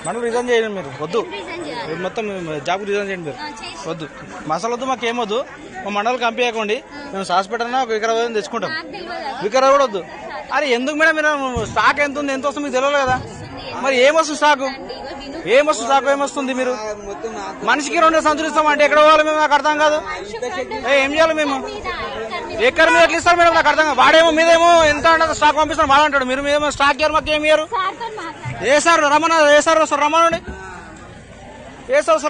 మనం రిజైన్ చేయండి మీరు వద్దు మొత్తం జాబ్ రిజైన్ చేయండి మీరు వద్దు మసాలా వద్దు మాకు ఏమొద్దు మా మండలికి పంపించకండి మేము హాస్పిటల్ ఒక వికారాబాద్ తెచ్చుకుంటాం వికారాబాద్ కూడా వద్దు అరే ఎందుకు మేడం మీరు స్టాక్ ఎంత ఉంది ఎంత వస్తుంది మీకు తెలియదు కదా మరి ఏమొస్తుంది స్టాక్ ఏమొస్తుంది మీరు మనిషికి 2 సంచులు ఇస్తామంటే ఎక్కడ పోవాలి మేము నాకు అర్థం కాదు ఏం చేయాలి మేము ఎక్కడ మీద ఎట్లా ఇస్తారు మేడం నాకు అర్థం కాదు వాడేమో మీదేమో ఎంత అంటే స్టాక్ పంపిస్తాను బాగా అంటాడు మీరు మీదేమో స్టాక్ ఇయ్యారు మాకు ఏమి ఇయ్యారు ఏ సార్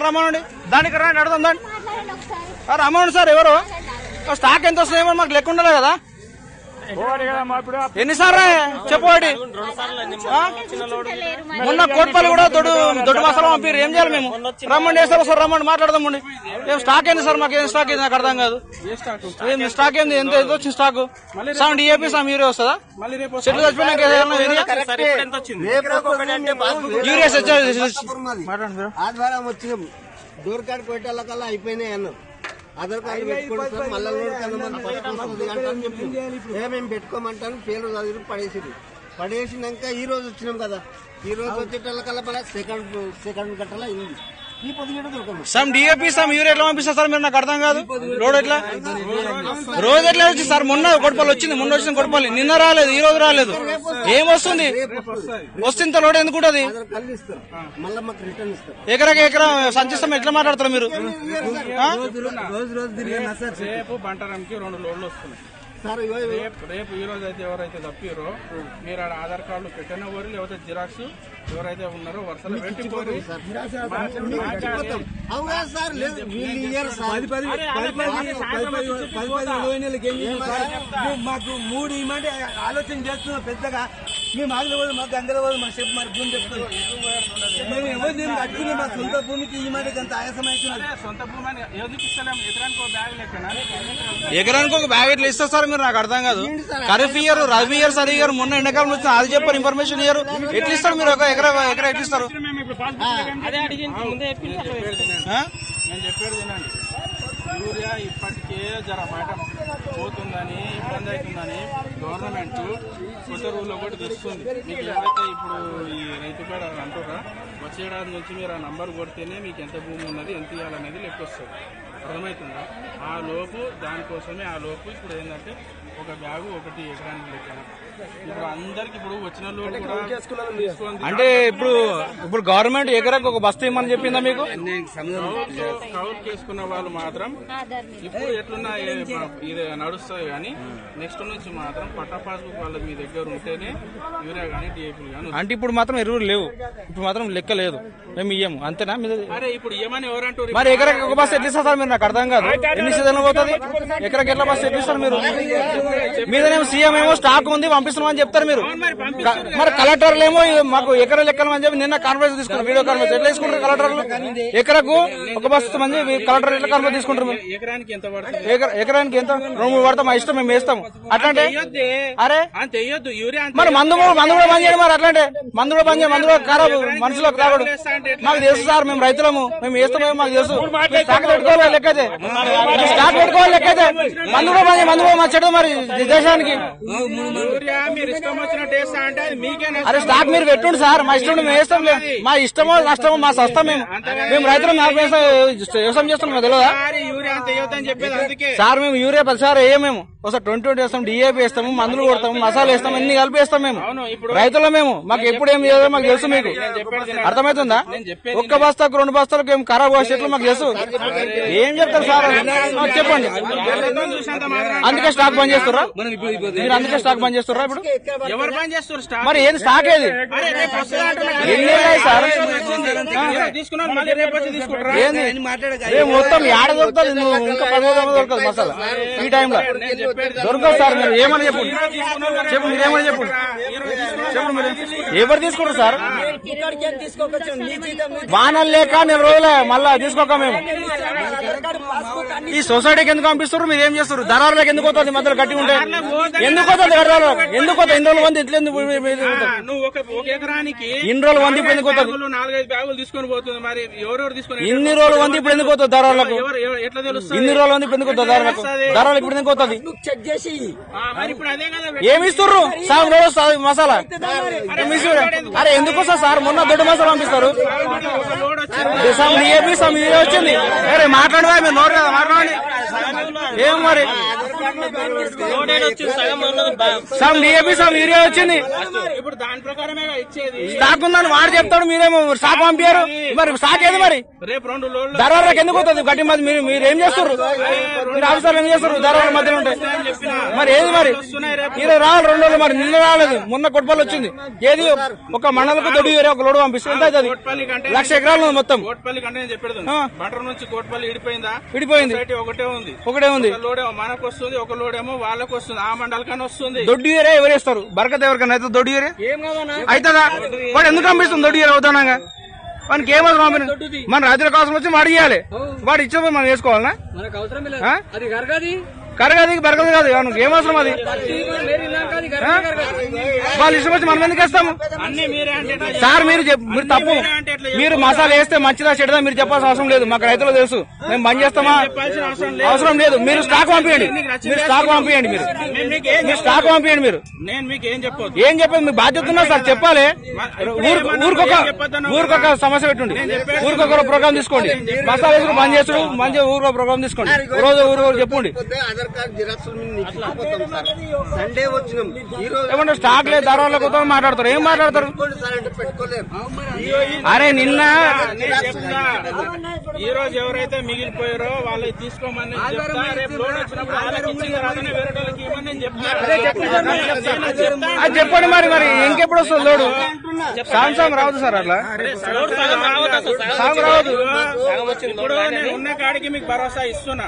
రమ్మనండి దానికి రండి అడుగుదాం దాన్ని రమ్మనండి సార్ ఎవరు స్టాక్ ఎంత వస్తుందేమో మాకు లెక్క ఉండాలి కదా ఎన్నిసార్లు చెప్పండి మొన్న కోట్పల్లి కూడా దొడ్డు మసాలా పంపారు ఏం చేయాలి మేము రమ్మండి సార్ రమ్మండి మాట్లాడదామండి స్టాక్ ఏంది సార్ మాకు ఏం స్టాక్ ఏంది నాకు అర్థం కాదు స్టాక్ ఏంది ఎంత వచ్చింది stock sir DAP sir urea వస్తుందా చెట్లు చచ్చిపోయినాక ఆదివారం వచ్చినాం డోర్ కార్డు కొట్టేళ్ళకల్లా అయిపోయినాయి అన్నారు ఆధార్ కార్డు పెట్టుకోండి సార్ మళ్ళీ మేము పెట్టుకోమంటాను పేరు చదివి పడేసినాక ఈ రోజు వచ్చినాం కదా ఈ రోజు వచ్చేటోళ్ళకల్లా సెకండ్ గంటల అయింది ఈ పొద్దుగడ దొరకదు సమ్ డిఏపీ సమ్ యూరియా ఎట్లా పంపిస్తారు సార్ మీరు నాకు అర్థం కాదు రోడ్ ఎట్లా రోజు ఎట్లా వచ్చి సార్ మొన్న కొడపల్లి వచ్చింది కొడపల్లి నిన్న రాలేదు ఈ రోజు రాలేదు ఏం వస్తుంది వస్తుంది లోడ్ ఎందుకు ఉంటుంది ఎకరా సంచిస్తాం ఎట్లా మాట్లాడతారు మీరు రేపు బంటారంకి 2 లోడ్లు వస్తున్నాయి రేపు ఈ రోజు అయితే ఎవరైతే తప్పారో మీరు ఆడ ఆధార్ కార్డులు పెట్టినవారు లేకపోతే జిరాక్స్ ఎవరైతే ఉన్నారో వరుసలో పెట్టిపోరు మాకు 3 ఇమంటే ఆలోచన చేస్తున్నాం పెద్దగా మేము ఆగలే పోదు మాకు గంగల పోదు మా చెప్పు మరి భూమి చెప్తాం మేము ఎవరు కట్టుకుని మా సొంత భూమికి ఈ మాట అంత ఆయాసం అవుతున్నది సొంత భూమి ఎందుకు ఇస్తలేం ఎకరానికి ఒక బ్యాగ్ లెక్కన ఎకరానికి ఒక బ్యాగ్ ఎట్లా ఇస్తారు సార్ మీరు నాకు అర్థం కాదు ఖరీఫ్ ఇయర్ రబీ ఇయర్ సరి ఇయర్ మొన్న ఎండాకాలం వచ్చిన అది చెప్పారు ఇన్ఫర్మేషన్ ఇయర్ ఎట్లా ఇస్తారు మీరు ఒక ఎకరా ఎట్లా ఇస్తారు నేను చెప్పేది వినండి యూరియా ఇప్పటికే జర బయట పోతుందని ఇబ్బంది అవుతుందని గవర్నమెంట్ కొత్త రూల్ ఒకటి తెస్తుంది మీకు ఏదైతే ఇప్పుడు ఈ రైతు పేడ అంటారా వచ్చే ఏడాది నుంచి మీరు ఆ నంబర్ కొడితేనే మీకు ఎంత భూమి ఉన్నది ఎంత ఇవ్వాలనేది లెక్క వస్తుంది అర్థమవుతుందా ఆ లోపు దానికోసమే ఇప్పుడు ఏంటంటే ఒక బ్యాగు 1 ఎకరానికి లెక్కన ఇప్పుడు అందరికి ఇప్పుడు వచ్చిన లోటు కూడా అంటే ఇప్పుడు గవర్నమెంట్ ఎకరాకు ఒక బస్తా ఇమ్మని చెప్పిందా మీకు కౌలు చేసుకున్న వాళ్ళు మాత్రం ఇప్పుడు ఎట్లున్నా ఇది నడుస్తుంది కానీ నెక్స్ట్ నుంచి మాత్రం పట్టా పాస్బుక్ వాళ్ళ మీ దగ్గర ఉంటేనే యూరియా కానీ డిఏపీలు కానీ అంటే ఇప్పుడు మాత్రం ఎరువులు లేవు ఇప్పుడు మాత్రం లెక్క లేదు మేము ఇయ్యము అంతేనా అరే ఇప్పుడు ఏమని ఎవరంటారు మరి ఎకరాకి ఒక బస్సు ఎట్లా ఇస్తారు సార్ మీరు నాకు అర్థం కాదు ఎన్ని సీజన్లు పోతుంది ఎకరాకి ఎట్లా బస్సు ఎట్లా ఇస్తారు మీరు మీదనేమో సీఎం ఏమో స్టాక్ ఉంది పంపిస్తున్నామని చెప్తారు మీరు మరి కలెక్టర్లు ఏమో మాకు ఎకరా లెక్కలు అని చెప్పి నిన్న కాన్ఫరెన్స్ తీసుకున్నారు వీడియో కాన్ఫరెన్స్ ఎట్లా తీసుకుంటారు కలెక్టర్లు ఎకరకు ఒక బస్సు మంది కలెక్టర్ ఎట్లా కాన్ఫరెన్స్ తీసుకుంటారు ఎకరానికి ఎంత ఎకరానికి ఎంత 2-3 పడతాం మా ఇష్టం మేము వేస్తాము అట్లాంటే అరే యూరియా మరి మందు కూడా బంద్ చేయడం మరి అట్లాంటే మందు కూడా బంద్ చేయ మందు కూడా ఖరాబు మనుషులకు తాగడు మాకు తెలుసు సార్ మేము రైతులము మేము వేస్తామేమో మాకు తెలుసు స్టాక్ పెట్టుకోవాలి లెక్కైతే మందు కూడా మందు కూడా మార్చడం మరి దేశానికి అరే స్టాక్ మీరు పెట్టుండి సార్ మా ఇష్టం మేము వేస్తాం మా ఇష్టమో నష్టమో మా సస్తం మేము రైతులు వ్యవసాయం చేస్తున్నాం తెలియదా సార్ మేము యూరియా 10 సార్ వేయమేము ఒకసారి 20 వేస్తాం డిఏపీ వేస్తాము మందులు కొడతాము మసాలా వేస్తాము అన్ని కలిపి వేస్తాం మేము రైతులు మేము మాకు ఎప్పుడు ఏం చేయాలో మాకు తెలుసు మీకు అర్థమవుతుందా ఒక్క బస్తాకు 2 బస్తాలకు ఏం ఖరాబ్ వచ్చేట్లు మాకు తెలుసు ఏం చెప్తారు సార్ చెప్పండి అందుకే స్టాక్ బంద్ చేస్తారా మీరు అందుకే స్టాక్ బంద్ చేస్తారా ఇప్పుడు ఎవరు బంద్ చేస్తారు మరి ఏది స్టాక్ ఏది ఎన్ని సార్ మొత్తం ఏడ దొరుకుతుంది నువ్వు ఇంకా 10 దొరకదు మసాలా ఈ టైంలో దొరకదు సార్ మీరు ఏమని చెప్పు మీరేమని చెప్పు మీరు ఎవరు తీసుకుంటారు సార్ వానలు లేక 4 రోజులే మళ్ళా తీసుకోక మేము ఈ సొసైటీకి ఎందుకు పంపిస్తారు మీరు ఏం చేస్తారు దళారులకు ఎందుకు పోతుంది మధ్యలో గట్టి ఉంటే ఎందుకు పోతుంది ఎందుకు పోతుంది 2 రోజులు మంది ఇట్లా నువ్వు ఒక ఎకరానికి ఇన్ని రోజులు మంది ఎందుకు పోతుంది 4-5 బ్యాగులు తీసుకొని పోతుంది. మరి ఎవరెవరు తీసుకొని ఇన్ని రోజులు ఉంది ఇప్పుడు ఎందుకు పోతుంది ధరలకు? ఎట్లా తెలుస్తుంది? ఇన్ని రోజులు ఉంది ఇప్పుడు ఎందుకు పోతుంది ధరలకు? ధరలకు ఇప్పుడు ఎందుకు పోతుంది? మరి ఇప్పుడు అదే కదా ఏమి ఇస్తుర్రు? సగం రోజు సగం మసాలా ఏమి ఇస్తుర్రు? అరే ఎందుకు వస్తారు సార్? మొన్న దొడ్డు మసాలా పంపిస్తారు. సమ్ డిఏపి సమ్ ఇది వచ్చింది. అరే మాట్లాడదా మీరు నోరు కదా మాట్లాడండి. ఏం మరి సమ్ డిఏపి సమ్ యూరియా వచ్చింది. ఇప్పుడు దాని ప్రకారమే ఇచ్చేది. స్టాక్ ఉందని వాడు చెప్తాడు, మీరేమో స్టాక్ పంపించారు. మరి స్టాక్ ఏది మరి? రేపు 2 లోడ్లు ధరలకు ఎందుకు పోతుంది గట్టి మధ్య? మీరు ఏం చేస్తారు? మీరు ఆఫీసర్లు ఏం చేస్తారు ధరల మధ్యలో ఉంటాయి? మరి ఏది మరి? ఈరోజు రావాలి 2 రోజులు, మరి నిన్న రాలేదు, మొన్న కొట్పల్లి వచ్చింది. ఏది ఒక మండలకు దొడ్డి వేరే ఒక లోడు పంపిస్తే ఎంత అవుతుంది? 1,00,000 ఎకరాలు ఉంది మొత్తం. కోట్పల్లి కంటే నేను చెప్పేది బంటర్ నుంచి కోట్పల్లి ఇడిపోయిందా? విడిపోయింది. ఒకటే ఉంది. ఒక లోడేమో మనకు వస్తుంది, ఒక లోడేమో వాళ్ళకు వస్తుంది. ఆ మండలకన్నా వస్తుంది. దొడ్డి వేరే ఎవరేస్తారు? బరకత ఎవరికన్నా అయితే దొడ్డి వేరే అవుతుందా? వాడు ఎందుకు పంపిస్తుంది దొడ్డి వేరే అవుతానాగా? వానికి ఏమవుతుంది పంపిణీ? మన రాత్రి కోసం వచ్చి వాడు ఇవ్వాలి. వాడు ఇచ్చేపోయి మనం వేసుకోవాలనా? కరగది బరకదు కాదు, మనకి ఏమవసరం అది? వాళ్ళు ఇష్టం వచ్చి మనం ఎందుకు వేస్తాము సార్? మీరు తప్పు. మీరు మసాలా వేస్తే మంచిదా చెడ్డదా మీరు చెప్పాల్సిన అవసరం లేదు. మాకు రైతులు తెలుసు, మేము బంద్ చేస్తామా అవసరం లేదు. మీరు స్టాక్ పంపించండి, మీరు స్టాక్ పంపించండి, మీరు స్టాక్ పంపించండి. మీరు నేను మీకు ఏం చెప్పొద్దు. ఏం చెప్పేది? మీ బాధ్యత ఉన్నా సార్ చెప్పాలి. ఊరికొక సమస్య పెట్టుండి, ఊరికొక ప్రోగ్రామ్ తీసుకోండి. మసాలా వేసుకుని బంద్ చేసుడు మంచిగా ఊరికొక ప్రోగ్రామ్ తీసుకోండి. రోజు ఊరు చెప్పండి. సండే వచ్చినాం ఈ రోజు ఏమంటే స్టాక్ లేదు ధరలకు మాట్లాడతారు. ఏం మాట్లాడతారు? అరే నిన్న ఈ రోజు ఎవరైతే మిగిలిపోయారో వాళ్ళకి తీసుకోమని చెప్తా. రేపు లోడ్ వచ్చినప్పుడు వాళ్ళకి ఇచ్చిన తర్వాతనే వేరే వాళ్ళకి ఇవ్వమని నేను చెప్తాను. అది చెప్పండి. మరి ఇంకెప్పుడు వస్తుంది లోడు? సాంసం రావద్దు సార్, అట్లా సాగు రావద్దు. ఇప్పుడు నేను ఉన్న కాడికి మీకు భరోసా ఇస్తున్నా.